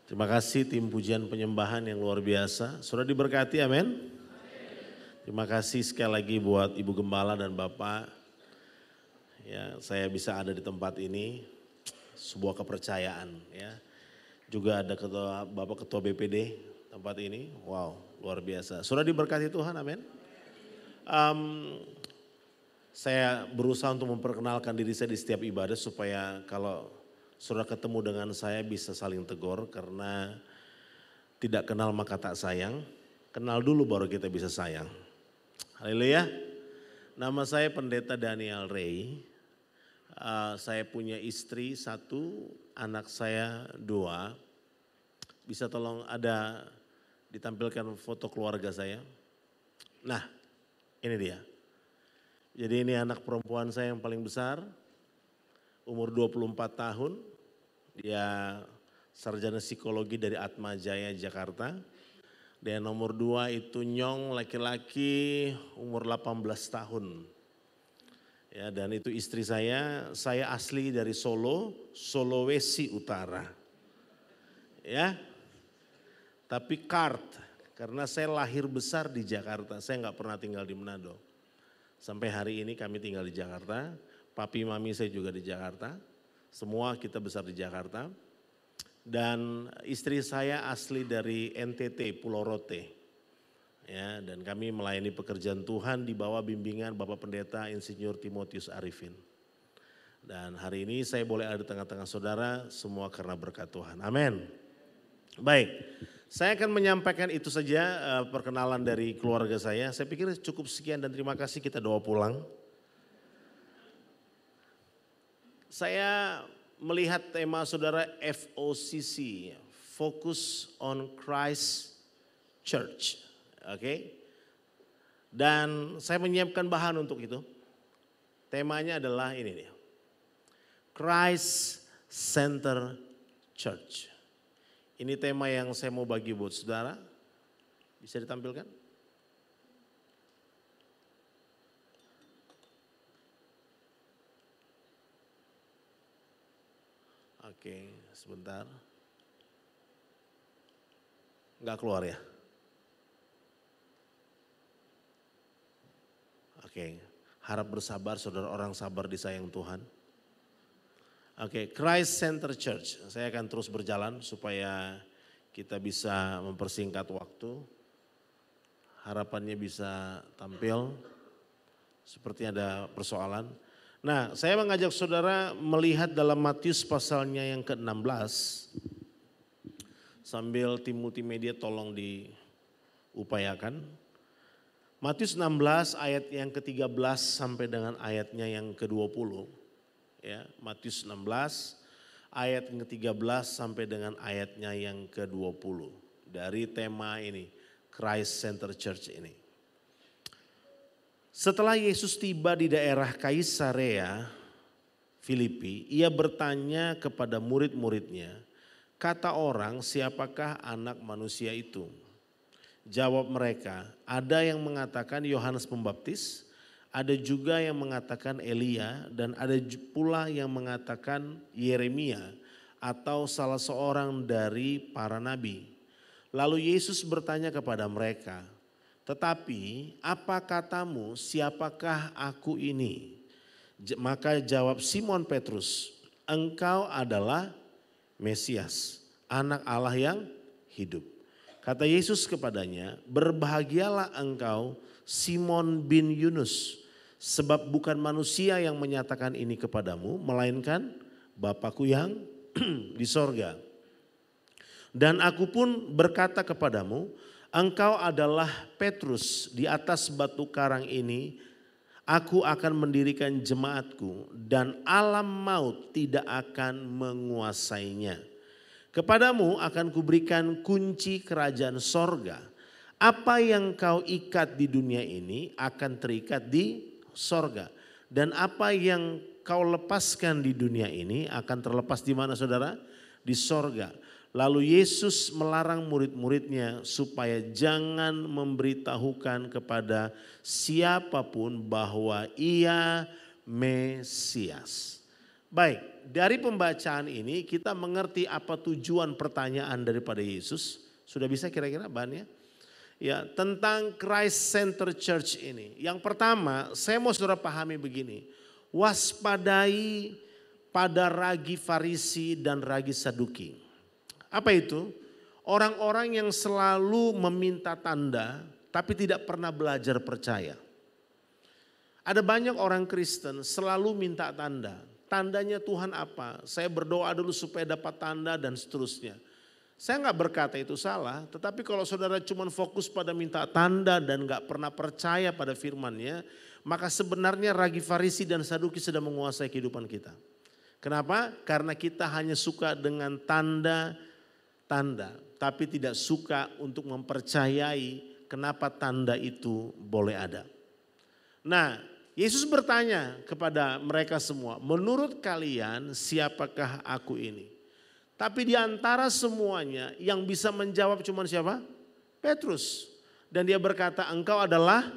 Terima kasih tim pujian penyembahan yang luar biasa. Sudah diberkati, amin. Terima kasih sekali lagi buat Ibu Gembala dan Bapak. Ya, saya bisa ada di tempat ini, sebuah kepercayaan ya. Juga ada Bapak Ketua BPD tempat ini, wow luar biasa. Sudah diberkati Tuhan, amin. Saya berusaha untuk memperkenalkan diri saya di setiap ibadah supaya kalau saudara ketemu dengan saya bisa saling tegur karena tidak kenal maka tak sayang. Kenal dulu baru kita bisa sayang. Haleluya. Nama saya Pendeta Daniel Ray. Saya punya istri 1, anak saya 2. Bisa tolong ada ditampilkan foto keluarga saya. Nah ini dia. Jadi ini anak perempuan saya yang paling besar. Umur 24 tahun, dia sarjana psikologi dari Atma Jaya Jakarta. Dan nomor 2 itu Nyong, laki-laki umur 18 tahun. Ya, dan itu istri saya asli dari Solo, Sulawesi Utara. Ya, tapi karena saya lahir besar di Jakarta, saya nggak pernah tinggal di Manado. Sampai hari ini kami tinggal di Jakarta. Papi mami saya juga di Jakarta, semua kita besar di Jakarta. Dan istri saya asli dari NTT, Pulau Rote. Ya, dan kami melayani pekerjaan Tuhan di bawah bimbingan Bapak Pendeta Insinyur Timotius Arifin. Dan hari ini saya boleh ada di tengah-tengah saudara, semua karena berkat Tuhan. Amin. Baik, saya akan menyampaikan itu saja perkenalan dari keluarga saya. Saya pikir cukup sekian dan terima kasih, kita doa pulang. Saya melihat tema saudara FOCC, Focus on Christ Church. Oke. Dan saya menyiapkan bahan untuk itu. Temanya adalah ini nih. Christ Center Church. Ini tema yang saya mau bagi buat saudara. Bisa ditampilkan? Oke, sebentar. Enggak keluar ya? Oke, harap bersabar saudara, orang sabar disayang Tuhan. Oke, Christ Center Church. Saya akan terus berjalan supaya kita bisa mempersingkat waktu. Harapannya bisa tampil. Seperti ada persoalan. Nah, saya mengajak saudara melihat dalam Matius pasalnya yang ke-16. Sambil tim multimedia tolong diupayakan. Matius 16 ayat yang ke-13 sampai dengan ayatnya yang ke-20. Ya, Matius 16 ayat yang ke-13 sampai dengan ayatnya yang ke-20. Dari tema ini, Christ Center Church ini. Setelah Yesus tiba di daerah Kaisarea Filipi, ia bertanya kepada murid-muridnya, kata orang siapakah anak manusia itu? Jawab mereka, ada yang mengatakan Yohanes Pembaptis, ada juga yang mengatakan Elia, dan ada pula yang mengatakan Yeremia atau salah seorang dari para nabi. Lalu Yesus bertanya kepada mereka, tetapi apa katamu, siapakah aku ini? Maka jawab Simon Petrus, engkau adalah Mesias, anak Allah yang hidup. Kata Yesus kepadanya, berbahagialah engkau Simon bin Yunus, sebab bukan manusia yang menyatakan ini kepadamu, melainkan Bapakku yang di sorga. Dan aku pun berkata kepadamu, engkau adalah Petrus, di atas batu karang ini aku akan mendirikan jemaatku dan alam maut tidak akan menguasainya. Kepadamu akan kuberikan kunci kerajaan sorga. Apa yang kau ikat di dunia ini akan terikat di sorga. Dan apa yang kau lepaskan di dunia ini akan terlepas di mana saudara? Di sorga. Lalu Yesus melarang murid-muridnya supaya jangan memberitahukan kepada siapapun bahwa ia Mesias. Baik, dari pembacaan ini kita mengerti apa tujuan pertanyaan daripada Yesus. Sudah bisa kira-kira bahannya? Ya, tentang Christ Center Church ini. Yang pertama, saya mau saudara pahami begini. Waspadai pada ragi Farisi dan ragi Saduki. Apa itu? Orang-orang yang selalu meminta tanda tapi tidak pernah belajar percaya. Ada banyak orang Kristen selalu minta tanda. Tandanya Tuhan apa? Saya berdoa dulu supaya dapat tanda dan seterusnya. Saya nggak berkata itu salah, tetapi kalau saudara cuma fokus pada minta tanda dan nggak pernah percaya pada firman-Nya, maka sebenarnya ragi Farisi dan Saduki sedang menguasai kehidupan kita. Kenapa? Karena kita hanya suka dengan tanda-tanda, tapi tidak suka untuk mempercayai kenapa tanda itu boleh ada. Nah, Yesus bertanya kepada mereka semua, menurut kalian siapakah aku ini? Tapi di antara semuanya yang bisa menjawab cuma siapa? Petrus. Dan dia berkata, engkau adalah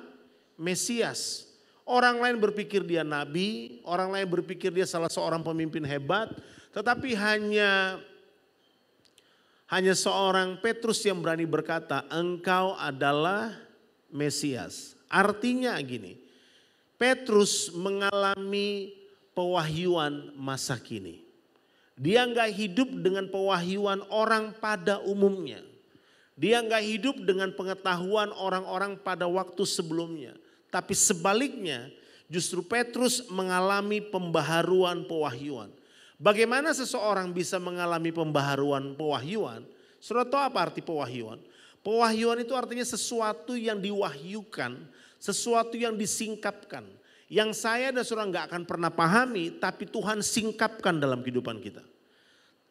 Mesias. Orang lain berpikir dia nabi, orang lain berpikir dia salah seorang pemimpin hebat. Tetapi hanya seorang Petrus yang berani berkata, engkau adalah Mesias. Artinya gini, Petrus mengalami pewahyuan masa kini. Dia enggak hidup dengan pewahyuan orang pada umumnya. Dia enggak hidup dengan pengetahuan orang-orang pada waktu sebelumnya. Tapi sebaliknya justru Petrus mengalami pembaharuan pewahyuan. Bagaimana seseorang bisa mengalami pembaharuan pewahyuan? Saudara tahu apa arti pewahyuan? Pewahyuan itu artinya sesuatu yang diwahyukan, sesuatu yang disingkapkan. Yang saya dan saudara nggak akan pernah pahami, tapi Tuhan singkapkan dalam kehidupan kita.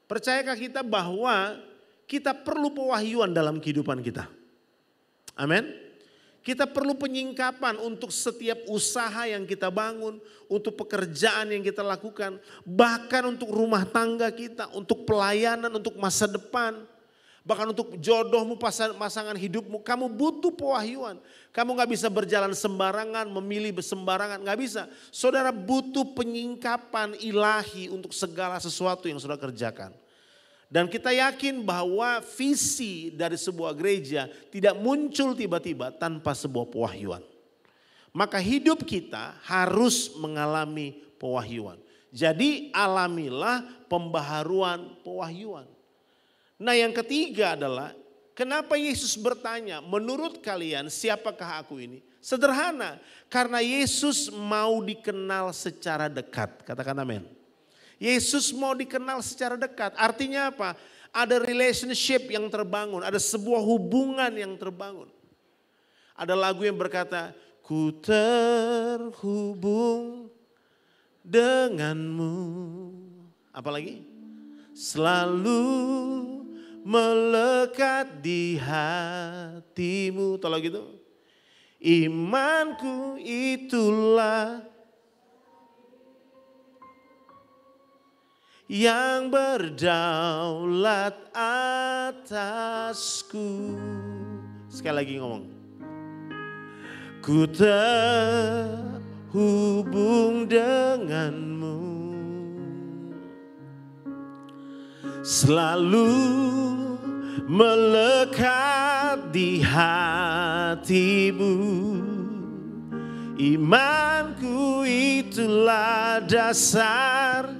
Percayakah kita bahwa kita perlu pewahyuan dalam kehidupan kita? Amin. Kita perlu penyingkapan untuk setiap usaha yang kita bangun, untuk pekerjaan yang kita lakukan, bahkan untuk rumah tangga kita, untuk pelayanan, untuk masa depan. Bahkan untuk jodohmu, pasangan hidupmu, kamu butuh pewahyuan. Kamu gak bisa berjalan sembarangan, memilih sembarangan, gak bisa. Saudara butuh penyingkapan ilahi untuk segala sesuatu yang saudara kerjakan. Dan kita yakin bahwa visi dari sebuah gereja tidak muncul tiba-tiba tanpa sebuah pewahyuan. Maka hidup kita harus mengalami pewahyuan. Jadi alamilah pembaharuan pewahyuan. Nah yang ketiga adalah kenapa Yesus bertanya, menurut kalian siapakah aku ini? Sederhana, karena Yesus mau dikenal secara dekat. Katakan amin. Yesus mau dikenal secara dekat. Artinya apa? Ada relationship yang terbangun, ada sebuah hubungan yang terbangun. Ada lagu yang berkata, ku terhubung denganmu. Apalagi? Selalu melekat di hatimu. Tolong gitu. Imanku itulah yang berdaulat atasku. Sekali lagi ngomong. Ku terhubung denganmu. Selalu melekat di hatimu. Imanku itulah dasar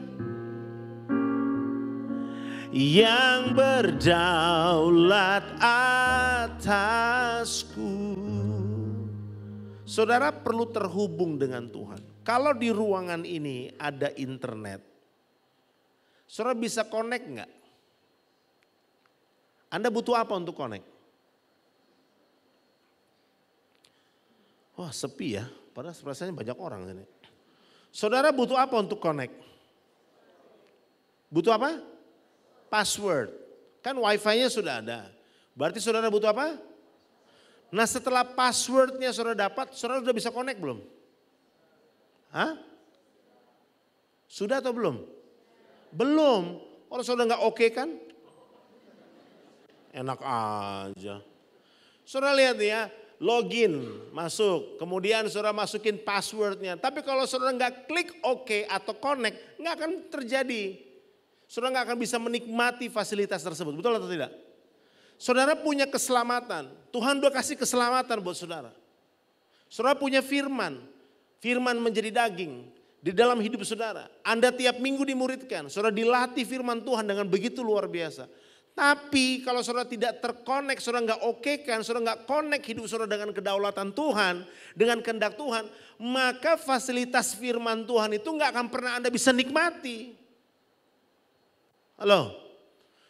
yang berdaulat atasku. Saudara perlu terhubung dengan Tuhan. Kalau di ruangan ini ada internet, saudara bisa connect enggak? Anda butuh apa untuk connect? Wah sepi ya, padahal rasanya banyak orang sini. Saudara butuh apa untuk connect? Butuh apa? Password. Kan wifi-nya sudah ada. Berarti saudara butuh apa? Nah setelah passwordnya saudara dapat, saudara sudah bisa connect belum? Hah? Sudah atau belum? Belum. Kalau saudara nggak oke kan? Enak aja. Saudara lihat ya, login, masuk. Kemudian saudara masukin passwordnya. Tapi kalau saudara nggak klik OK atau connect, nggak akan terjadi. Saudara nggak akan bisa menikmati fasilitas tersebut. Betul atau tidak? Saudara punya keselamatan. Tuhan udah kasih keselamatan buat saudara. Saudara punya firman. Firman menjadi daging di dalam hidup saudara. Anda tiap minggu dimuridkan. Saudara dilatih firman Tuhan dengan begitu luar biasa. Tapi kalau saudara tidak terkonek, saudara nggak okekan, saudara nggak connect hidup saudara dengan kedaulatan Tuhan, dengan kehendak Tuhan, maka fasilitas firman Tuhan itu nggak akan pernah Anda bisa nikmati. Halo?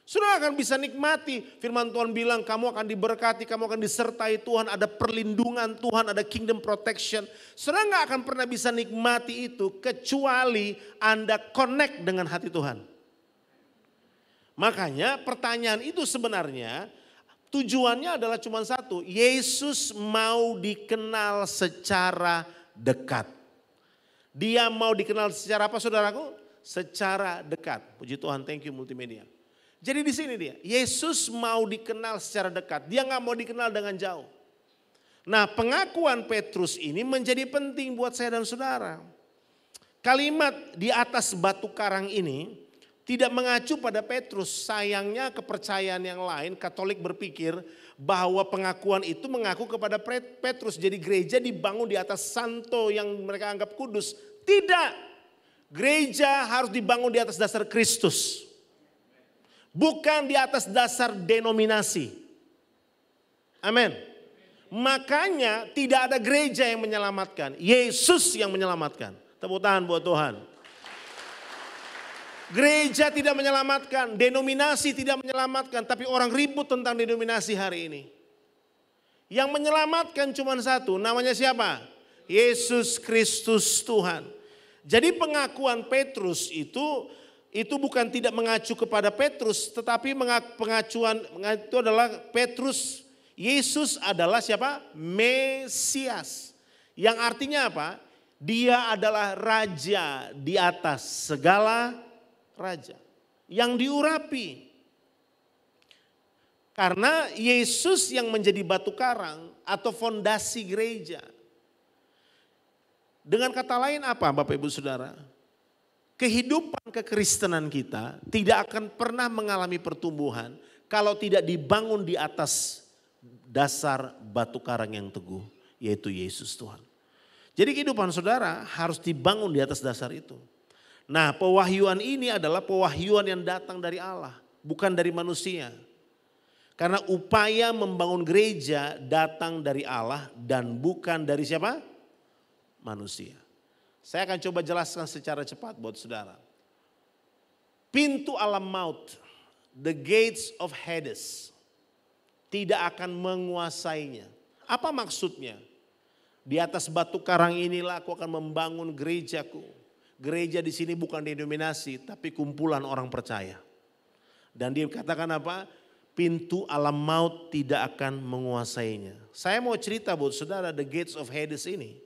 Saudara akan bisa nikmati firman Tuhan bilang kamu akan diberkati, kamu akan disertai Tuhan, ada perlindungan Tuhan, ada kingdom protection. Saudara nggak akan pernah bisa nikmati itu kecuali Anda connect dengan hati Tuhan. Makanya pertanyaan itu sebenarnya tujuannya adalah cuma satu. Yesus mau dikenal secara dekat. Dia mau dikenal secara apa saudaraku? Secara dekat. Puji Tuhan, thank you multimedia. Jadi di sini dia, Yesus mau dikenal secara dekat. Dia nggak mau dikenal dengan jauh. Nah, pengakuan Petrus ini menjadi penting buat saya dan saudara. Kalimat di atas batu karang ini tidak mengacu pada Petrus. Sayangnya kepercayaan yang lain, Katolik berpikir bahwa pengakuan itu mengaku kepada Petrus. Jadi gereja dibangun di atas santo yang mereka anggap kudus. Tidak. Gereja harus dibangun di atas dasar Kristus. Bukan di atas dasar denominasi. Amin. Makanya tidak ada gereja yang menyelamatkan. Yesus yang menyelamatkan. Tepuk tangan buat Tuhan. Gereja tidak menyelamatkan, denominasi tidak menyelamatkan, tapi orang ribut tentang denominasi hari ini. Yang menyelamatkan cuma satu, namanya siapa? Yesus Kristus Tuhan. Jadi pengakuan Petrus itu bukan tidak mengacu kepada Petrus, tetapi pengacuan itu adalah Petrus, Yesus adalah siapa? Mesias. Yang artinya apa? Dia adalah raja di atas segala raja yang diurapi. Karena Yesus yang menjadi batu karang atau fondasi gereja. Dengan kata lain apa Bapak Ibu Saudara? Kehidupan kekristenan kita tidak akan pernah mengalami pertumbuhan kalau tidak dibangun di atas dasar batu karang yang teguh, yaitu Yesus Tuhan. Jadi kehidupan saudara harus dibangun di atas dasar itu. Nah, pewahyuan ini adalah pewahyuan yang datang dari Allah, bukan dari manusia. Karena upaya membangun gereja datang dari Allah dan bukan dari siapa? Manusia. Saya akan coba jelaskan secara cepat buat saudara. Pintu alam maut, the gates of Hades, tidak akan menguasainya. Apa maksudnya? Di atas batu karang inilah aku akan membangun gerejaku. Gereja di sini bukan denominasi, tapi kumpulan orang percaya. Dan dia katakan apa? Pintu alam maut tidak akan menguasainya. Saya mau cerita buat saudara the gates of Hades ini.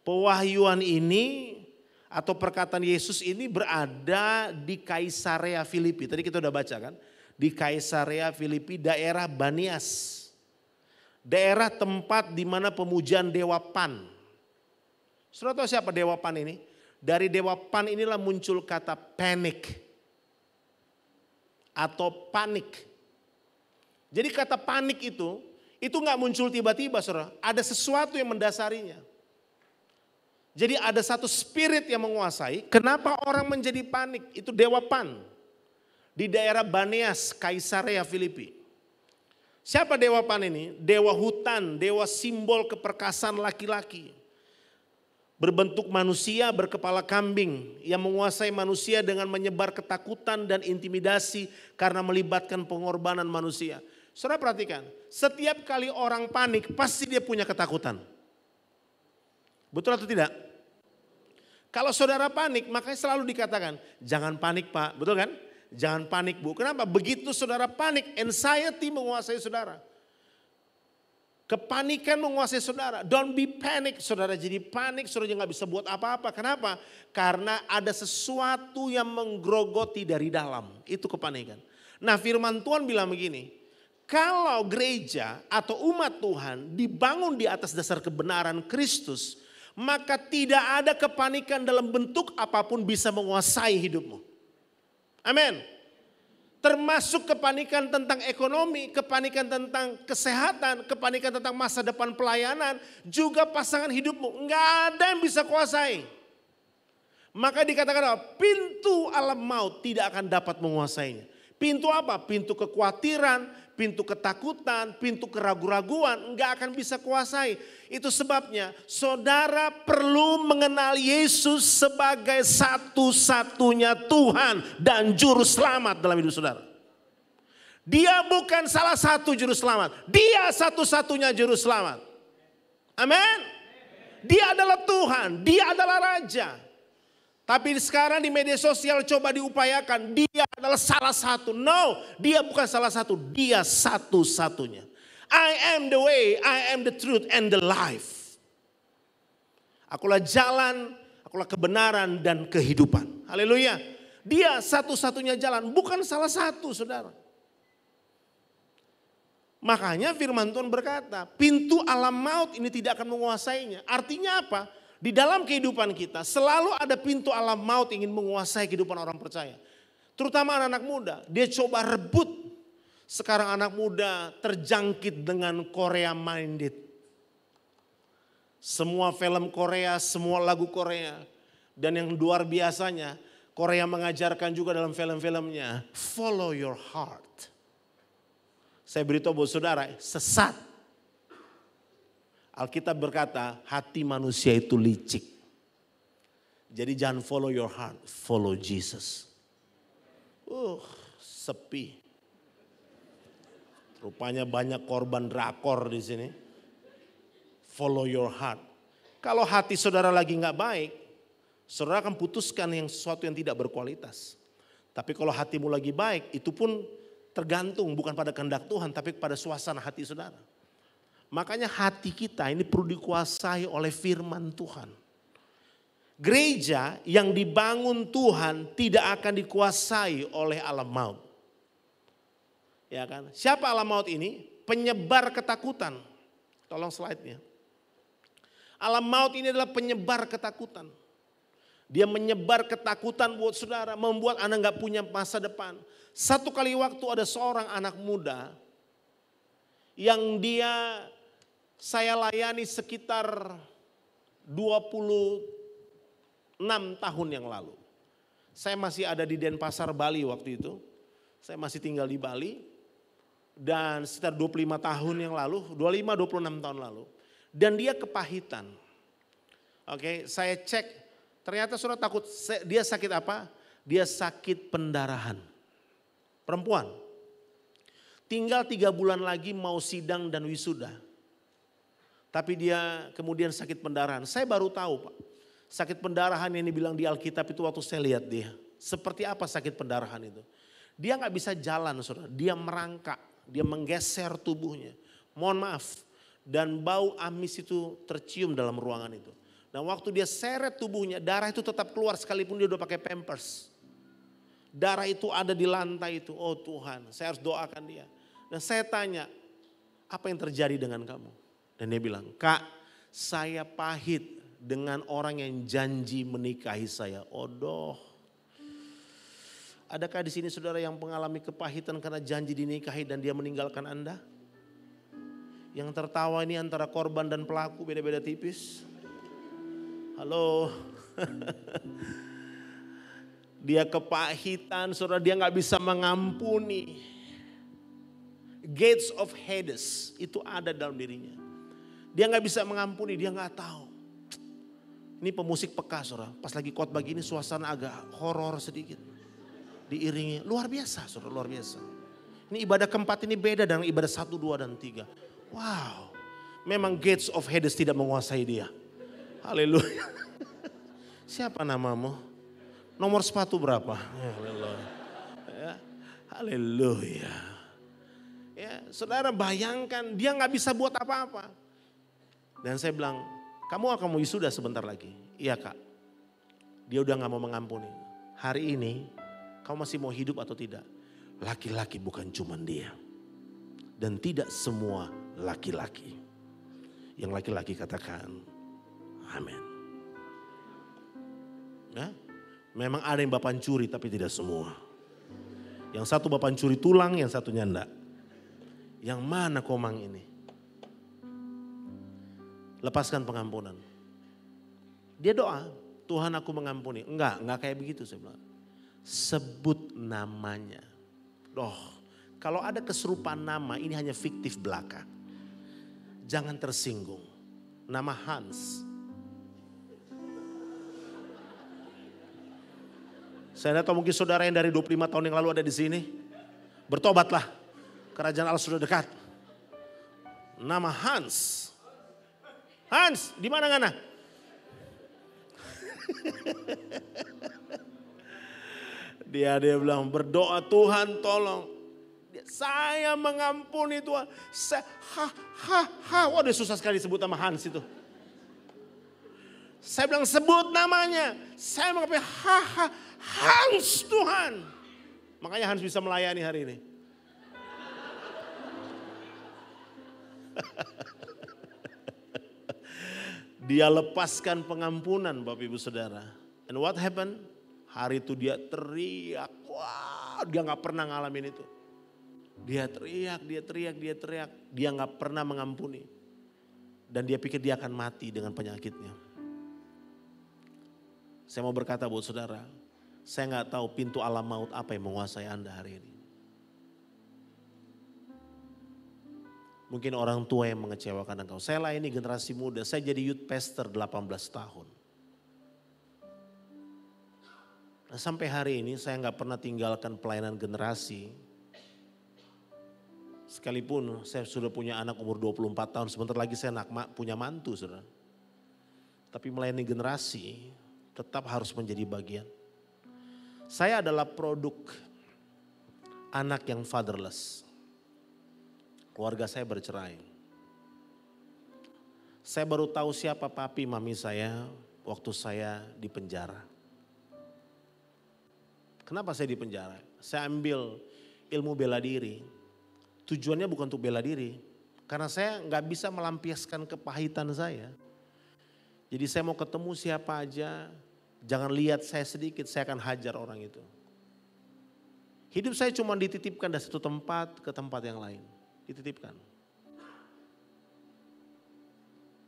Pewahyuan ini atau perkataan Yesus ini berada di Kaisarea Filipi. Tadi kita udah baca kan? Di Kaisarea Filipi, daerah Banias. Daerah tempat di mana pemujaan Dewa Pan. Saudara tahu siapa Dewa Pan ini? Dari Dewa Pan inilah muncul kata panic atau panik. Jadi kata panik itu gak muncul tiba-tiba saudara. Ada sesuatu yang mendasarinya. Jadi ada satu spirit yang menguasai. Kenapa orang menjadi panik? Itu Dewa Pan. Di daerah Banias, Kaisarea Filipi. Siapa Dewa Pan ini? Dewa hutan, dewa simbol keperkasaan laki-laki. Berbentuk manusia, berkepala kambing yang menguasai manusia dengan menyebar ketakutan dan intimidasi karena melibatkan pengorbanan manusia. Saudara perhatikan, setiap kali orang panik pasti dia punya ketakutan. Betul atau tidak? Kalau saudara panik makanya selalu dikatakan jangan panik Pak, betul kan? Jangan panik Bu, kenapa? Begitu saudara panik, anxiety menguasai saudara. Kepanikan menguasai saudara. Don't be panic. Saudara jadi panik, saudara nggak bisa buat apa-apa. Kenapa? Karena ada sesuatu yang menggerogoti dari dalam. Itu kepanikan. Nah firman Tuhan bilang begini. Kalau gereja atau umat Tuhan dibangun di atas dasar kebenaran Kristus, maka tidak ada kepanikan dalam bentuk apapun bisa menguasai hidupmu. Amin. Termasuk kepanikan tentang ekonomi, kepanikan tentang kesehatan, kepanikan tentang masa depan pelayanan, juga pasangan hidupmu. Enggak ada yang bisa kuasai. Maka dikatakan pintu alam maut tidak akan dapat menguasainya. Pintu apa? Pintu kekhawatiran, pintu ketakutan, pintu keraguan-raguan enggak akan bisa kuasai. Itu sebabnya saudara perlu mengenal Yesus sebagai satu-satunya Tuhan dan juru selamat dalam hidup saudara. Dia bukan salah satu juru selamat, dia satu-satunya juru selamat. Amin. Dia adalah Tuhan, dia adalah Raja. Tapi sekarang di media sosial coba diupayakan dia adalah salah satu. No, dia bukan salah satu, dia satu-satunya. I am the way, I am the truth and the life. Akulah jalan, akulah kebenaran dan kehidupan. Haleluya. Dia satu-satunya jalan, bukan salah satu saudara. Makanya firman Tuhan berkata, pintu alam maut ini tidak akan menguasainya. Artinya apa? Di dalam kehidupan kita selalu ada pintu alam maut ingin menguasai kehidupan orang percaya. Terutama anak-anak muda. Dia coba rebut. Sekarang anak muda terjangkit dengan Korea minded. Semua film Korea, semua lagu Korea. Dan yang luar biasanya Korea mengajarkan juga dalam film-filmnya. Follow your heart. Saya beritahu buat saudara, sesat. Alkitab berkata hati manusia itu licik. Jadi jangan follow your heart, follow Jesus. Sepi. Rupanya banyak korban drakor di sini. Follow your heart. Kalau hati saudara lagi nggak baik, saudara akan putuskan yang sesuatu yang tidak berkualitas. Tapi kalau hatimu lagi baik, itu pun tergantung bukan pada kehendak Tuhan, tapi pada suasana hati saudara. Makanya hati kita ini perlu dikuasai oleh firman Tuhan. Gereja yang dibangun Tuhan tidak akan dikuasai oleh alam maut. Ya kan? Siapa alam maut ini? Penyebar ketakutan. Tolong slide-nya. Alam maut ini adalah penyebar ketakutan. Dia menyebar ketakutan buat saudara, membuat Anda nggak punya masa depan. Satu kali waktu ada seorang anak muda yang saya layani sekitar 26 tahun yang lalu. Saya masih ada di Denpasar, Bali waktu itu. Saya masih tinggal di Bali. Dan sekitar 25 tahun yang lalu, 25-26 tahun lalu. Dan dia kepahitan. Oke, saya cek, ternyata saudara takut, dia sakit apa? Dia sakit pendarahan. Perempuan. Tinggal 3 bulan lagi mau sidang dan wisuda. Tapi dia kemudian sakit pendarahan. Saya baru tahu Pak. Sakit pendarahan yang dibilang di Alkitab itu waktu saya lihat dia. Seperti apa sakit pendarahan itu? Dia gak bisa jalan saudara. Dia merangkak. Dia menggeser tubuhnya. Mohon maaf. Dan bau amis itu tercium dalam ruangan itu. Dan waktu dia seret tubuhnya, darah itu tetap keluar sekalipun dia udah pakai pampers. Darah itu ada di lantai itu. Oh Tuhan, saya harus doakan dia. Dan saya tanya, apa yang terjadi dengan kamu? Dan dia bilang, Kak, saya pahit dengan orang yang janji menikahi saya. Odoh. Adakah di sini saudara yang mengalami kepahitan karena janji dinikahi dan dia meninggalkan Anda? Yang tertawa ini antara korban dan pelaku beda-beda tipis. Halo. Dia kepahitan, saudara, dia gak bisa mengampuni. Gates of Hades itu ada dalam dirinya. Dia gak bisa mengampuni, dia gak tahu. Ini pemusik peka saudara, pas lagi khotbah gini suasana agak horor sedikit. Diiringi, luar biasa saudara, luar biasa. Ini ibadah keempat ini beda dengan ibadah 1, 2, dan 3. Wow, memang gates of Hades tidak menguasai dia. Haleluya. Siapa namamu? Nomor sepatu berapa? Ya, haleluya. Ya, saudara bayangkan dia gak bisa buat apa-apa. Dan saya bilang, kamu akan mau wisuda sebentar lagi. Iya Kak, dia udah gak mau mengampuni. Hari ini kamu masih mau hidup atau tidak? Laki-laki bukan cuman dia. dan tidak semua laki-laki. Yang laki-laki katakan amin. Ya? Memang ada yang bapak curi tapi tidak semua. Yang satu bapak curi tulang, yang satunya enggak. Yang mana komang ini? Lepaskan pengampunan. Dia doa, Tuhan aku mengampuni. Enggak kayak begitu saya bilang. Sebut namanya. Kalau ada keserupaan nama ini hanya fiktif belaka. Jangan tersinggung. Nama Hans. Saya tahu mungkin saudara yang dari 25 tahun yang lalu ada di sini. Bertobatlah. Kerajaan Allah sudah dekat. Nama Hans. Hans, di mana ngana? Dia bilang berdoa, Tuhan tolong. Saya mengampuni Tuhan. Wah dia susah sekali sebut nama Hans itu. Saya bilang sebut namanya. Saya mengampuni Hans Tuhan. Makanya Hans bisa melayani hari ini. Dia lepaskan pengampunan Bapak Ibu Saudara. And what happened? Hari itu dia teriak. Wah dia gak pernah ngalamin itu. Dia teriak. Dia gak pernah mengampuni. Dan dia pikir dia akan mati dengan penyakitnya. Saya mau berkata buat saudara. Saya gak tahu pintu alam maut apa yang menguasai Anda hari ini. Mungkin orang tua yang mengecewakan engkau. Saya layani generasi muda. Saya jadi youth pastor 18 tahun. Nah, sampai hari ini saya gak pernah tinggalkan pelayanan generasi. Sekalipun saya sudah punya anak umur 24 tahun. Sebentar lagi saya punya mantu. Saudara. Tapi melayani generasi tetap harus menjadi bagian. Saya adalah produk anak yang fatherless. Keluarga saya bercerai. Saya baru tahu siapa papi mami saya waktu saya di penjara. Kenapa saya di penjara? Saya ambil ilmu bela diri. Tujuannya bukan untuk bela diri. Karena saya gak bisa melampiaskan kepahitan saya. Jadi saya mau ketemu siapa aja. Jangan lihat saya sedikit, saya akan hajar orang itu. Hidup saya cuma dititipkan dari satu tempat ke tempat yang lain. Dititipkan.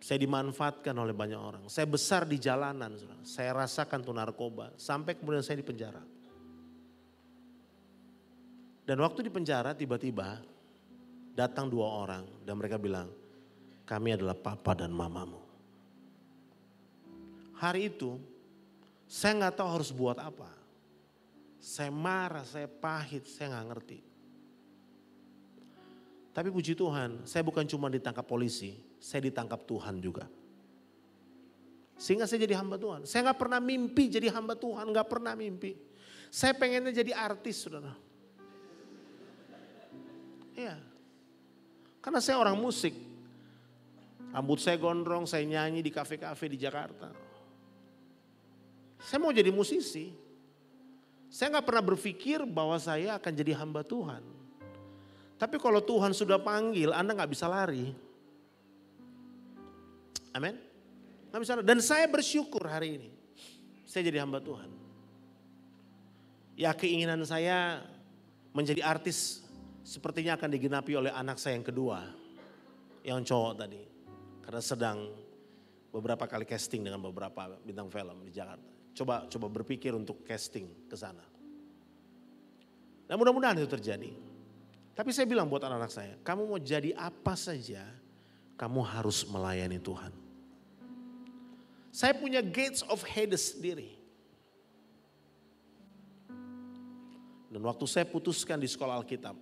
Saya dimanfaatkan oleh banyak orang. Saya besar di jalanan. Saya rasakan tuh narkoba. Sampai kemudian saya di penjara. Dan waktu di penjara tiba-tiba datang 2 orang. Dan mereka bilang, kami adalah papa dan mamamu. Hari itu saya gak tahu harus buat apa. Saya marah, saya pahit, saya gak ngerti. Tapi puji Tuhan, saya bukan cuma ditangkap polisi, saya ditangkap Tuhan juga. Sehingga saya jadi hamba Tuhan. Saya gak pernah mimpi jadi hamba Tuhan, gak pernah mimpi. Saya pengennya jadi artis, saudara. Iya. Karena saya orang musik. Rambut saya gondrong, saya nyanyi di kafe-kafe di Jakarta. Saya mau jadi musisi. Saya gak pernah berpikir bahwa saya akan jadi hamba Tuhan. Tapi kalau Tuhan sudah panggil, Anda gak bisa lari. Amin. Gak bisa lari. Dan saya bersyukur hari ini. Saya jadi hamba Tuhan. Ya keinginan saya menjadi artis sepertinya akan digenapi oleh anak saya yang kedua. Yang cowok tadi. Karena sedang beberapa kali casting dengan beberapa bintang film di Jakarta. Coba berpikir untuk casting ke sana. Dan mudah-mudahan itu terjadi. Tapi saya bilang buat anak-anak saya, kamu mau jadi apa saja, kamu harus melayani Tuhan. Saya punya gates of Hades sendiri. Dan waktu saya putuskan di sekolah Alkitab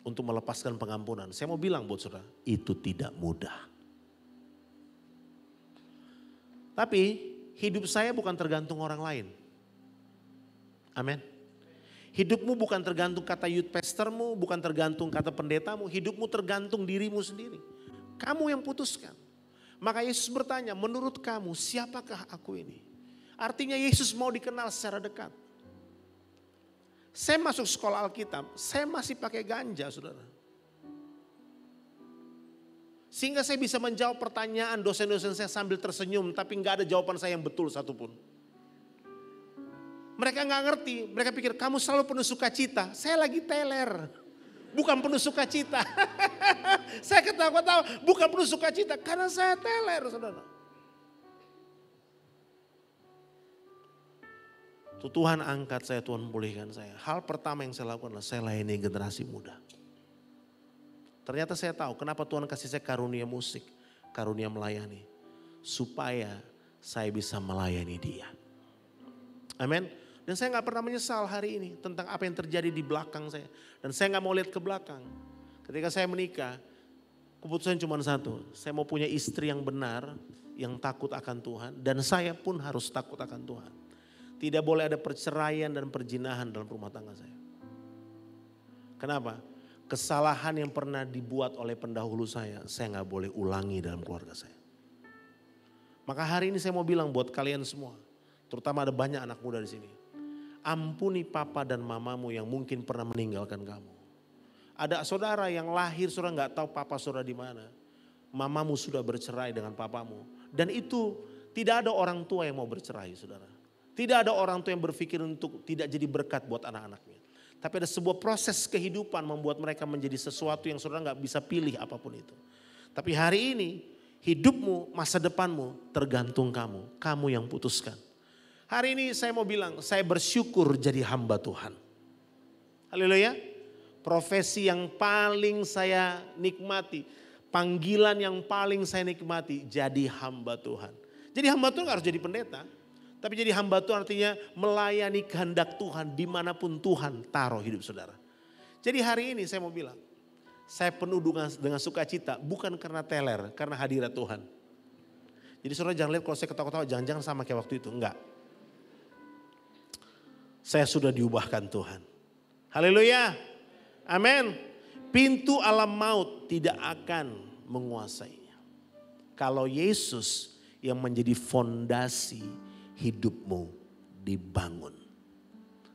untuk melepaskan pengampunan, saya mau bilang buat saudara, itu tidak mudah. Tapi hidup saya bukan tergantung orang lain. Amin. Hidupmu bukan tergantung kata youth pastormu, bukan tergantung kata pendetamu. Hidupmu tergantung dirimu sendiri. Kamu yang putuskan. Maka Yesus bertanya, menurut kamu siapakah aku ini? Artinya Yesus mau dikenal secara dekat. Saya masuk sekolah Alkitab, saya masih pakai ganja saudara. Sehingga saya bisa menjawab pertanyaan dosen-dosen saya sambil tersenyum, tapi nggak ada jawaban saya yang betul satupun. Mereka nggak ngerti, mereka pikir kamu selalu penuh sukacita. Saya lagi teler, bukan penuh sukacita. Saya ketawa-ketawa, bukan penuh sukacita karena saya teler, saudara. Tuhan angkat saya, Tuhan pulihkan saya. Hal pertama yang saya lakukan adalah saya layani generasi muda. Ternyata saya tahu kenapa Tuhan kasih saya karunia musik, karunia melayani. Supaya saya bisa melayani dia. Amin. Dan saya gak pernah menyesal hari ini tentang apa yang terjadi di belakang saya. Dan saya gak mau lihat ke belakang. Ketika saya menikah, keputusan cuma satu. Saya mau punya istri yang benar, yang takut akan Tuhan. Dan saya pun harus takut akan Tuhan. Tidak boleh ada perceraian dan perzinahan dalam rumah tangga saya. Kenapa? Kesalahan yang pernah dibuat oleh pendahulu saya gak boleh ulangi dalam keluarga saya. Maka hari ini saya mau bilang buat kalian semua, terutama ada banyak anak muda di sini. Ampuni papa dan mamamu yang mungkin pernah meninggalkan kamu. Ada saudara yang lahir saudara gak tahu papa saudara di mana. Mamamu sudah bercerai dengan papamu. Dan itu tidak ada orang tua yang mau bercerai, saudara. Tidak ada orang tua yang berpikir untuk tidak jadi berkat buat anak-anaknya. Tapi ada sebuah proses kehidupan membuat mereka menjadi sesuatu yang saudara gak bisa pilih apapun itu. Tapi hari ini hidupmu, masa depanmu tergantung kamu. Kamu yang putuskan. Hari ini saya mau bilang, saya bersyukur jadi hamba Tuhan. Haleluya. Profesi yang paling saya nikmati, panggilan yang paling saya nikmati, jadi hamba Tuhan. Jadi hamba Tuhan gak harus jadi pendeta. Tapi jadi hamba Tuhan artinya melayani kehendak Tuhan dimanapun Tuhan taruh hidup saudara. Jadi hari ini saya mau bilang, saya penuh dengan sukacita bukan karena teler, karena hadirat Tuhan. Jadi saudara jangan lihat kalau saya ketawa-ketawa jangan-jangan sama kayak waktu itu, enggak. Saya sudah diubahkan Tuhan. Haleluya, amin. Pintu alam maut tidak akan menguasainya. Kalau Yesus yang menjadi fondasi hidupmu dibangun.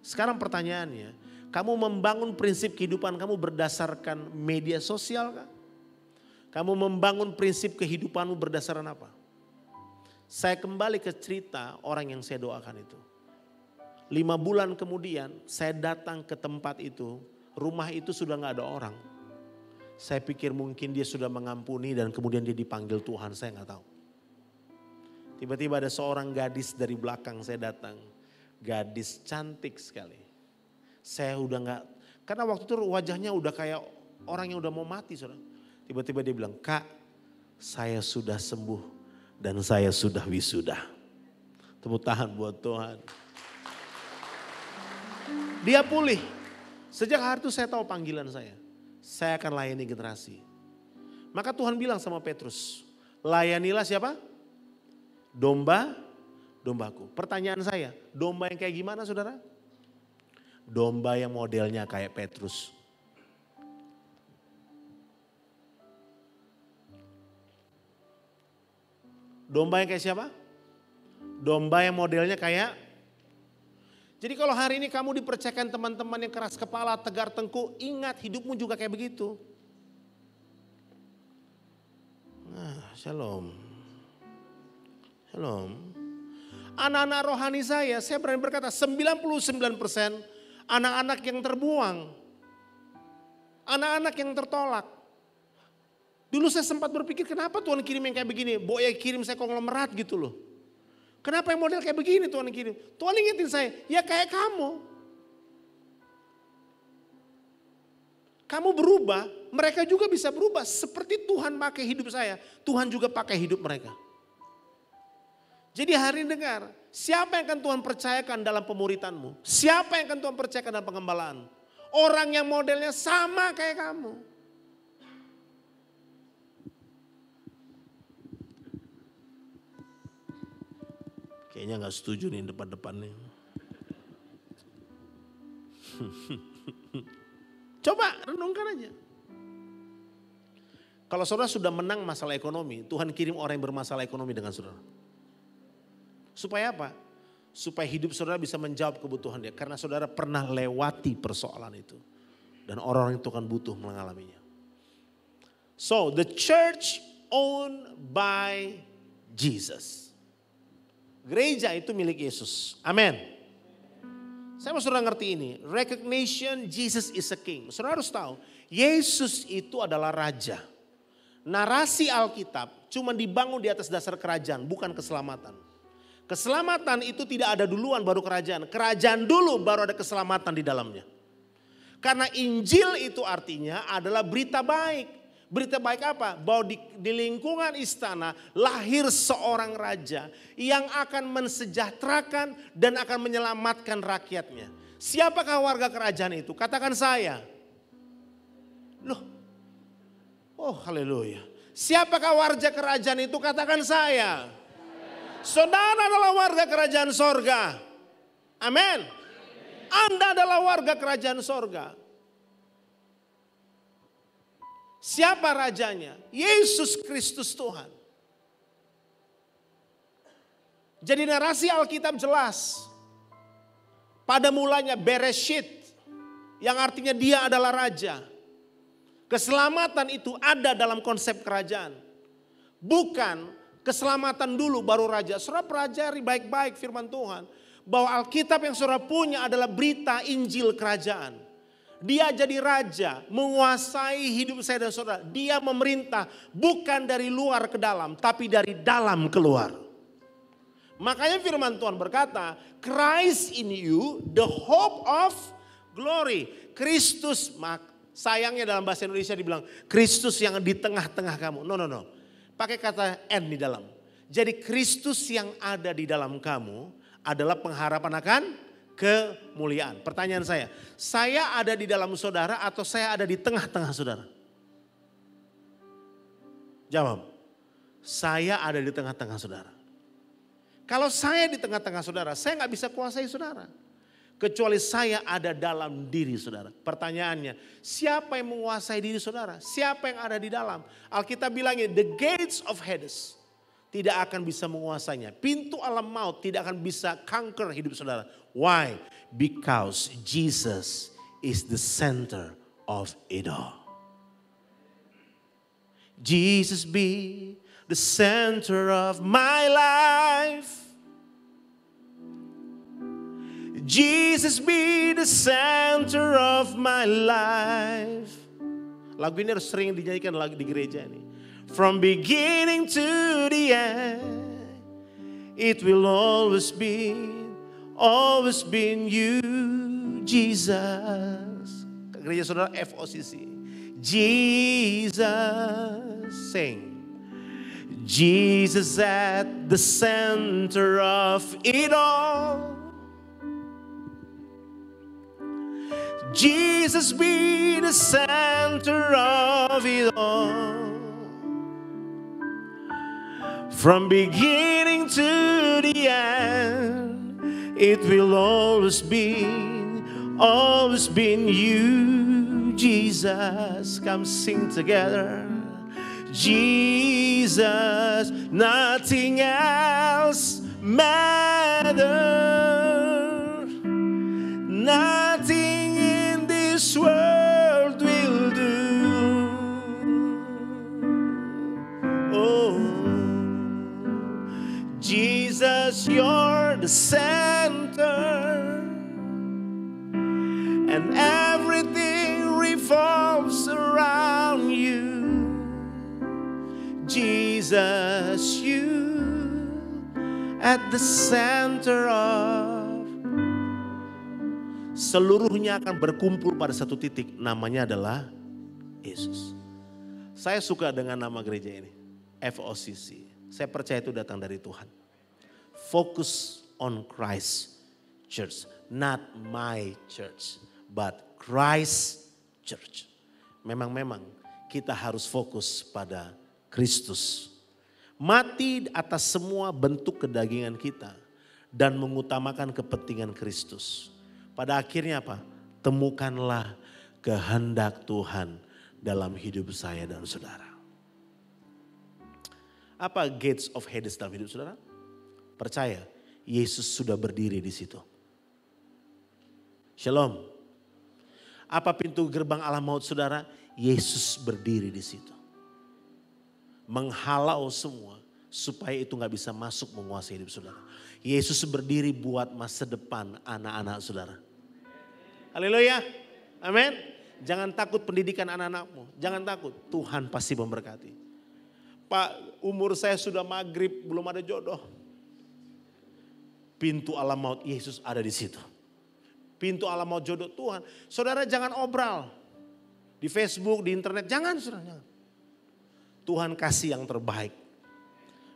Sekarang pertanyaannya, kamu membangun prinsip kehidupan kamu berdasarkan media sosial kah? Kamu membangun prinsip kehidupanmu berdasarkan apa? Saya kembali ke cerita orang yang saya doakan itu. 5 bulan kemudian saya datang ke tempat itu, rumah itu sudah gak ada orang. Saya pikir mungkin dia sudah mengampuni dan kemudian dia dipanggil Tuhan, saya gak tahu. Tiba-tiba ada seorang gadis dari belakang saya datang. Gadis cantik sekali. Saya udah gak, karena waktu itu wajahnya udah kayak orang yang udah mau mati. Saudara. Tiba-tiba dia bilang, Kak saya sudah sembuh dan saya sudah wisuda. Tepuk tangan buat Tuhan. Dia pulih. Sejak hari itu saya tahu panggilan saya. Saya akan layani generasi. Maka Tuhan bilang sama Petrus, layanilah siapa? Dombaku. Pertanyaan saya, domba yang kayak gimana saudara? Domba yang modelnya kayak Petrus. Domba yang kayak siapa? Domba yang modelnya kayak. Jadi kalau hari ini kamu dipercayakan teman-teman yang keras kepala, tegar tengkuk, ingat hidupmu juga kayak begitu. Nah, shalom. Shalom. Anak-anak rohani saya berani berkata 99% anak-anak yang terbuang. Anak-anak yang tertolak. Dulu saya sempat berpikir kenapa Tuhan kirim yang kayak begini. Boya kirim saya konglomerat gitu loh. Kenapa yang model kayak begini Tuhan kirim. Tuhan ingetin saya, ya kayak kamu. Kamu berubah, mereka juga bisa berubah. Seperti Tuhan pakai hidup saya, Tuhan juga pakai hidup mereka. Jadi hari ini dengar, siapa yang akan Tuhan percayakan dalam pemuritanmu? Siapa yang akan Tuhan percayakan dalam pengembalaan? Orang yang modelnya sama kayak kamu. Kayaknya gak setuju nih depan-depannya. Coba renungkan aja. Kalau saudara sudah menang masalah ekonomi, Tuhan kirim orang yang bermasalah ekonomi dengan saudara. Supaya apa? Supaya hidup saudara bisa menjawab kebutuhan dia. Karena saudara pernah lewati persoalan itu. Dan orang-orang itu akan butuh mengalaminya. So the church owned by Jesus. Gereja itu milik Yesus. Amin. Saya mau saudara ngerti ini. Recognition Jesus is a king. Saudara harus tahu, Yesus itu adalah raja. Narasi Alkitab cuma dibangun di atas dasar kerajaan, bukan keselamatan. Keselamatan itu tidak ada duluan baru kerajaan. Kerajaan dulu baru ada keselamatan di dalamnya. Karena Injil itu artinya adalah berita baik. Berita baik apa? Bahwa di lingkungan istana lahir seorang raja yang akan mensejahterakan dan akan menyelamatkan rakyatnya. Siapakah warga kerajaan itu? Katakan saya. Loh, oh haleluya. Siapakah warga kerajaan itu? Katakan saya. Saudara adalah warga kerajaan sorga. Amin. Anda adalah warga kerajaan sorga. Siapa rajanya? Yesus Kristus Tuhan. Jadi narasi Alkitab jelas. Pada mulanya Bereshit, yang artinya dia adalah raja. Keselamatan itu ada dalam konsep kerajaan. Bukan keselamatan dulu baru raja. Saudara pelajari baik-baik firman Tuhan. Bahwa Alkitab yang saudara punya adalah berita Injil kerajaan. Dia jadi raja, menguasai hidup saya dan saudara. Dia memerintah bukan dari luar ke dalam, tapi dari dalam keluar. Makanya firman Tuhan berkata, Christ in you, the hope of glory. Kristus, sayangnya dalam bahasa Indonesia dibilang, Kristus yang di tengah-tengah kamu. No. Pakai kata N di dalam. Jadi Kristus yang ada di dalam kamu adalah pengharapan akan kemuliaan. Pertanyaan saya ada di dalam saudara atau saya ada di tengah-tengah saudara? Jawab, saya ada di tengah-tengah saudara. Kalau saya di tengah-tengah saudara, saya nggak bisa kuasai saudara. Kecuali saya ada dalam diri saudara. Pertanyaannya, siapa yang menguasai diri saudara? Siapa yang ada di dalam? Alkitab bilangnya, the gates of Hades tidak akan bisa menguasainya. Pintu alam maut tidak akan bisa conquer hidup saudara. Why? Because Jesus is the center of it all. Jesus be the center of my life. Jesus be the center of my life. Lagu ini harus sering dinyanyikan lagi di gereja ini. From beginning to the end, it will always been you, Jesus. Gereja saudara FOCC. Jesus, sing. Jesus at the center of it all. Jesus be the center of it all. From beginning to the end, it will always be you, Jesus. Come sing together. Jesus, nothing else matters. Nothing in this world will do. Oh, Jesus, you're the center, and everything revolves around you. Jesus, you at the center of. Seluruhnya akan berkumpul pada satu titik, namanya adalah Yesus. Saya suka dengan nama gereja ini, FOCC. Saya percaya itu datang dari Tuhan. Focus on Christ Church, not my church, but Christ Church. Memang kita harus fokus pada Kristus. Mati atas semua bentuk kedagingan kita dan mengutamakan kepentingan Kristus. Pada akhirnya apa? Temukanlah kehendak Tuhan dalam hidup saya dan saudara. Apa gates of Hades dalam hidup saudara? Percaya, Yesus sudah berdiri di situ. Shalom. Apa pintu gerbang alam maut saudara? Yesus berdiri di situ. menghalau semua supaya itu gak bisa masuk menguasai hidup saudara. Yesus berdiri buat masa depan anak-anak saudara. Haleluya. Amin. Jangan takut pendidikan anak-anakmu. Jangan takut. Tuhan pasti memberkati. Pak, umur saya sudah maghrib, belum ada jodoh. Pintu alam maut Yesus ada di situ. Pintu alam maut jodoh Tuhan. Saudara jangan obral. Di Facebook, di internet. Jangan saudara. Jangan. Tuhan kasih yang terbaik.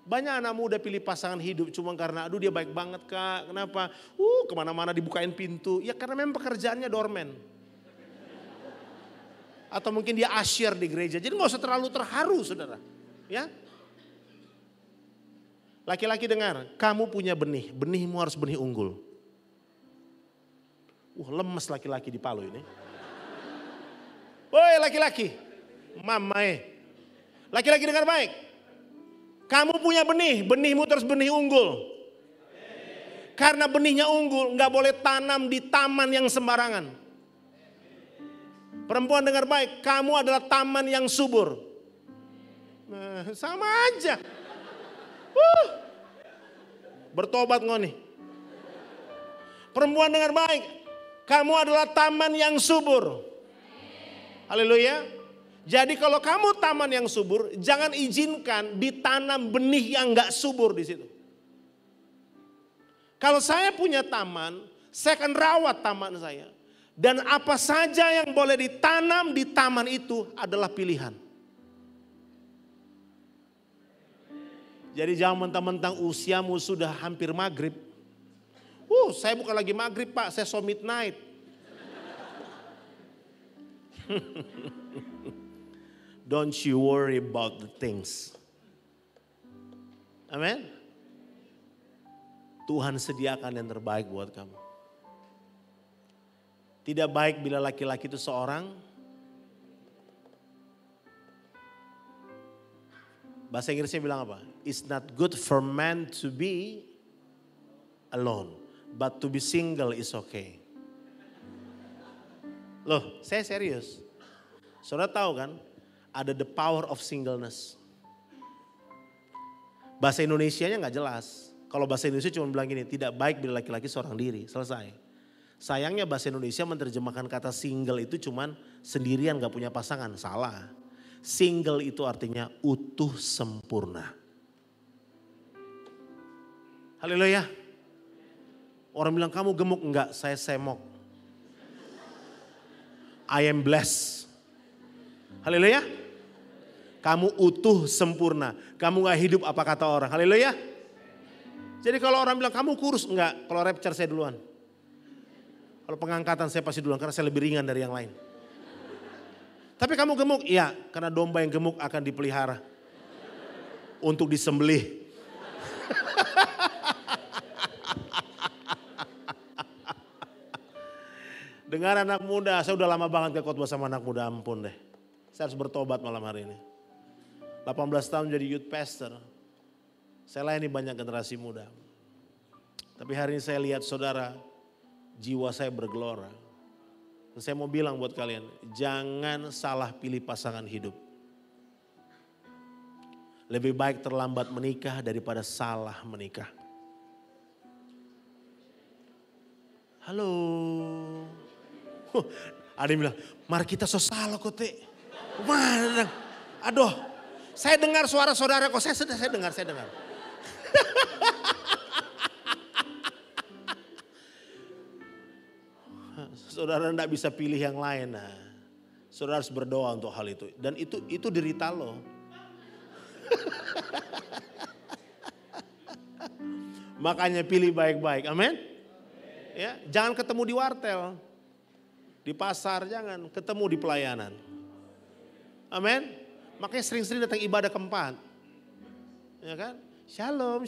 Banyak anak muda pilih pasangan hidup cuma karena aduh dia baik banget kak. Kenapa? Kemana-mana dibukain pintu. Ya karena memang pekerjaannya doorman. Atau mungkin dia asyir di gereja. Jadi gak usah terlalu terharu saudara. Ya. Laki-laki dengar, kamu punya benih. Benihmu harus benih unggul. Lemes laki-laki di Palu ini. Woi laki-laki. Mamae. Laki-laki dengar baik. Kamu punya benih. Benihmu terus benih unggul. Karena benihnya unggul gak boleh tanam di taman yang sembarangan. Perempuan dengar baik, kamu adalah taman yang subur. Nah, sama aja. Bertobat ngoni. Perempuan dengar baik, kamu adalah taman yang subur. Haleluya. Jadi kalau kamu taman yang subur, jangan izinkan ditanam benih yang gak subur di situ. Kalau saya punya taman, saya akan rawat taman saya. Dan apa saja yang boleh ditanam di taman itu adalah pilihan. Jadi jangan mentang-mentang usiamu sudah hampir maghrib. Saya bukan lagi maghrib pak, saya so midnight. Don't you worry about the things. Amin. Tuhan sediakan yang terbaik buat kamu. Tidak baik bila laki-laki itu seorang. Bahasa Inggrisnya bilang apa? It's not good for man to be alone. But to be single is okay. Loh, saya serius. Saudara tahu kan? Ada the power of singleness. Bahasa Indonesianya gak jelas. Kalau bahasa Indonesia cuma bilang gini, tidak baik bila laki-laki seorang diri. Selesai. Sayangnya bahasa Indonesia menerjemahkan kata single itu cuman sendirian gak punya pasangan. Salah. Single itu artinya utuh sempurna. Haleluya. Orang bilang kamu gemuk, enggak, saya semok. I am blessed. Haleluya. Kamu utuh sempurna. Kamu gak hidup apa kata orang. Haleluya. Jadi kalau orang bilang kamu kurus, enggak. Kalau rapture saya duluan. Kalau pengangkatan saya pasti duluan karena saya lebih ringan dari yang lain. Tapi kamu gemuk? Iya, karena domba yang gemuk akan dipelihara. Untuk disembelih. Dengar anak muda, saya udah lama banget gak khotbah sama anak muda, ampun deh. Saya harus bertobat malam hari ini. 18 tahun jadi youth pastor. Saya layani banyak generasi muda. Tapi hari ini saya lihat saudara, jiwa saya bergelora. Dan saya mau bilang buat kalian, jangan salah pilih pasangan hidup. Lebih baik terlambat menikah daripada salah menikah. Halo. Ada yang bilang, mari kita so salah kok te. Mana? Aduh, saya dengar suara saudara kok, saya dengar. Saudara tidak bisa pilih yang lain. Nah, saudara harus berdoa untuk hal itu. Dan itu derita lo. Makanya pilih baik-baik. Amin. Ya, jangan ketemu di wartel. Di pasar jangan, ketemu di pelayanan. Amin. Makanya sering-sering datang ibadah keempat. Ya kan? Shalom.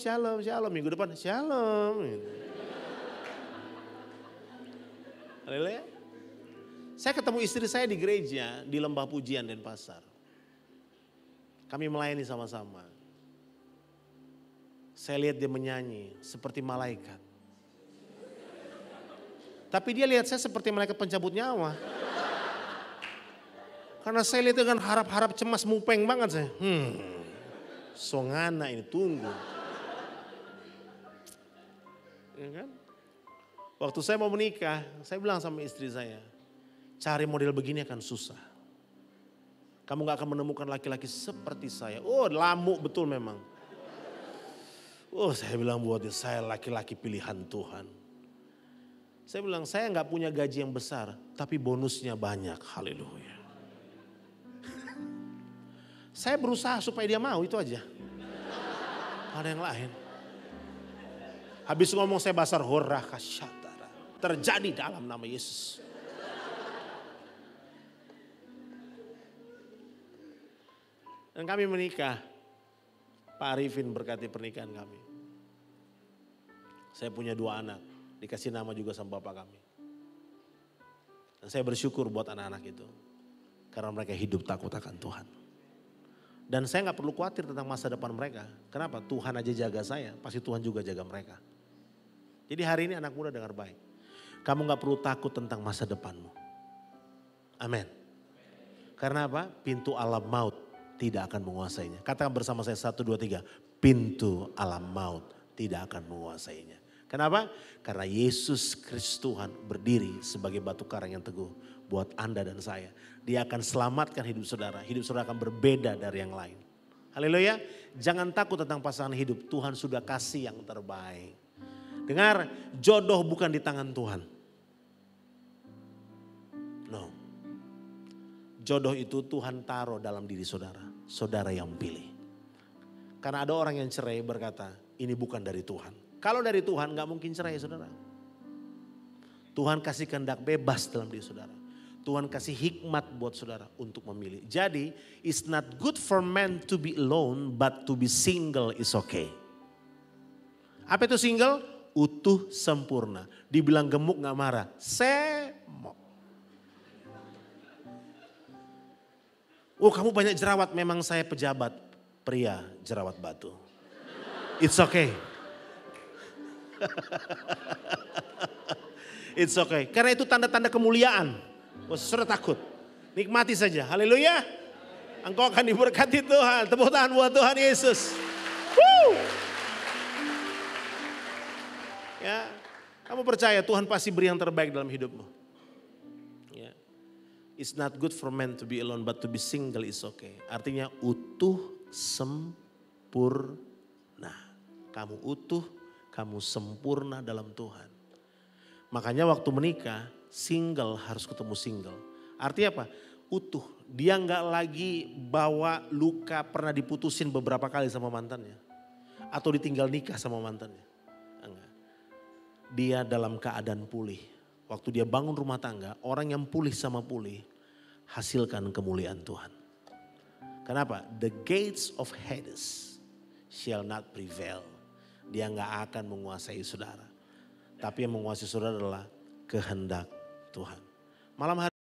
Minggu depan shalom. Haleluya. Saya ketemu istri saya di gereja di Lembah Pujian Denpasar. Kami melayani sama-sama. Saya lihat dia menyanyi seperti malaikat. Tapi dia lihat saya seperti malaikat pencabut nyawa. Karena saya lihat dengan harap-harap cemas mupeng banget saya. Songana ini tunggu. Ya kan? Waktu saya mau menikah, saya bilang sama istri saya, cari model begini akan susah. Kamu gak akan menemukan laki-laki seperti saya. Oh, lamuk betul memang. Oh, saya bilang buat dia, saya laki-laki pilihan Tuhan. Saya bilang, saya gak punya gaji yang besar, tapi bonusnya banyak. Haleluya. Saya berusaha supaya dia mau, itu aja. Ada yang lain. Habis ngomong saya basar horah kasyatara. Terjadi dalam nama Yesus. Dan kami menikah. Pak Arifin berkati pernikahan kami. Saya punya 2 anak. Dikasih nama juga sama bapak kami. Dan saya bersyukur buat anak-anak itu. Karena mereka hidup takut akan Tuhan. Dan saya gak perlu khawatir tentang masa depan mereka. Kenapa? Tuhan aja jaga saya. Pasti Tuhan juga jaga mereka. Jadi hari ini anak muda dengar baik. Kamu gak perlu takut tentang masa depanmu. Amin. Karena apa? Pintu alam maut tidak akan menguasainya. Katakan bersama saya 1, 2, 3. Pintu alam maut tidak akan menguasainya. Kenapa? Karena Yesus Kristus Tuhan berdiri sebagai batu karang yang teguh buat Anda dan saya. Dia akan selamatkan hidup saudara. Hidup saudara akan berbeda dari yang lain. Haleluya. Jangan takut tentang pasangan hidup. Tuhan sudah kasih yang terbaik. Dengar, jodoh bukan di tangan Tuhan. No. Jodoh itu Tuhan taruh dalam diri saudara. Saudara yang pilih. Karena ada orang yang cerai berkata, ini bukan dari Tuhan. Kalau dari Tuhan gak mungkin cerai saudara. Tuhan kasih kehendak bebas dalam diri saudara. Tuhan kasih hikmat buat saudara untuk memilih. Jadi, it's not good for man to be alone, but to be single is okay. Apa itu single? Utuh sempurna. Dibilang gemuk gak marah. Semok. Oh, kamu banyak jerawat, memang saya pejabat. Pria jerawat batu. It's okay. It's okay. Karena itu tanda-tanda kemuliaan. Oh, saudara takut. Nikmati saja. Haleluya. Engkau akan diberkati Tuhan. Tepuk tangan buat Tuhan Yesus. Woo! Ya, kamu percaya Tuhan pasti beri yang terbaik dalam hidupmu. Ya. It's not good for man to be alone, but to be single is okay. Artinya utuh sempurna. Kamu utuh, kamu sempurna dalam Tuhan. Makanya waktu menikah, single harus ketemu single. Artinya apa? Utuh. Dia nggak lagi bawa luka pernah diputusin beberapa kali sama mantannya. Atau ditinggal nikah sama mantannya. Enggak. Dia dalam keadaan pulih. Waktu dia bangun rumah tangga, orang yang pulih sama pulih, hasilkan kemuliaan Tuhan. Kenapa? The gates of Hades shall not prevail. Dia nggak akan menguasai saudara. Tapi yang menguasai saudara adalah kehendak Tuhan. Malam hari